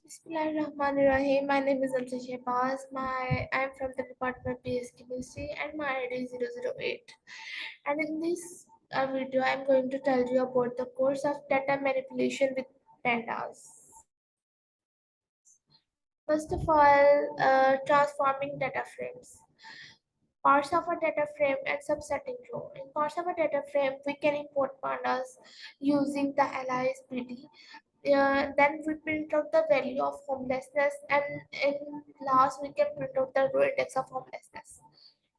Bismillahirrahmanirrahim. My name is Amsal. I'm from the department of PS Chemistry and my ID is 008. And in this video, I'm going to tell you about the course of data manipulation with Pandas. First of all, transforming data frames. Parts of a data frame and subsetting row. In parts of a data frame, we can import pandas using the alias PD. Then we print out the value of homelessness, and in last we can print out the row index of homelessness.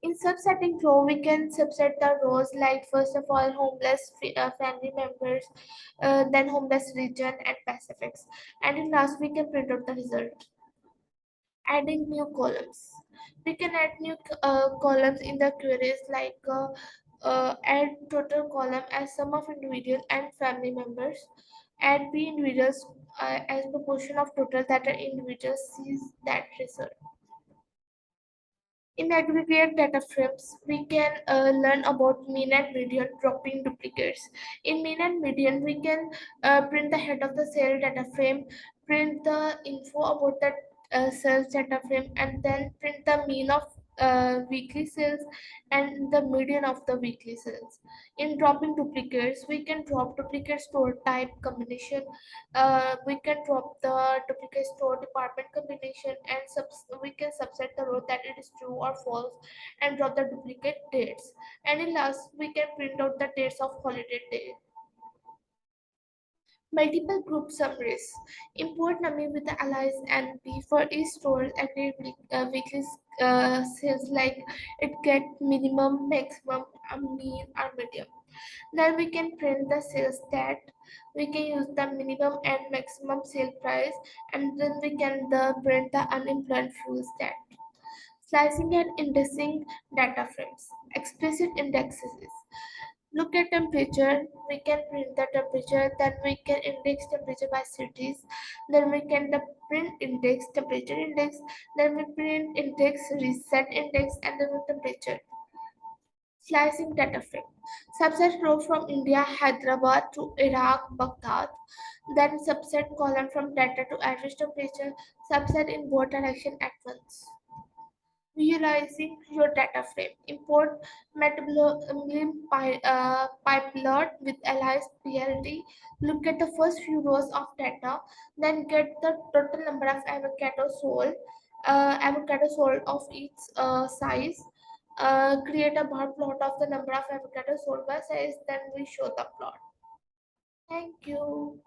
In subsetting row, we can subset the rows like first of all homeless family members, then homeless region and specifics, and in last we can print out the result. Adding new columns, we can add new columns in the queries like add total column as sum of individual and family members, add b individuals as proportion of total that are individuals sees that result. In aggregate data frames, we can learn about mean and median dropping duplicates. In mean and median, we can print the head of the cell data frame, print the info about the cells data frame, and then print the mean of weekly cells and the median of the weekly cells. In dropping duplicates, we can drop duplicate store type combination. We can drop the duplicate store department combination, and we can subset the row that it is true or false and drop the duplicate dates. And in last, we can print out the dates of holiday day. Multiple group summaries. Import NumMy with the alias NP for each store active weekly sales like it get minimum, maximum, mean or medium. Then we can print the sales stat. We can use the minimum and maximum sale price, and then we can print the unemployed full stat. Slicing and indexing data frames. Explicit indexes. Look at temperature. We can print the temperature. Then we can index temperature by cities. Then we can print index temperature index. Then we print index reset index and then temperature. Slicing data frame. Subset row from India, Hyderabad to Iraq, Baghdad. Then subset column from data to average temperature. Subset in both direction at once. Visualizing your data frame. Import pipeline with alias PLD. Look at the first few rows of data. Then get the total number of avocado sold of each size. Create a bar plot of the number of avocados sold by size. Then we show the plot. Thank you.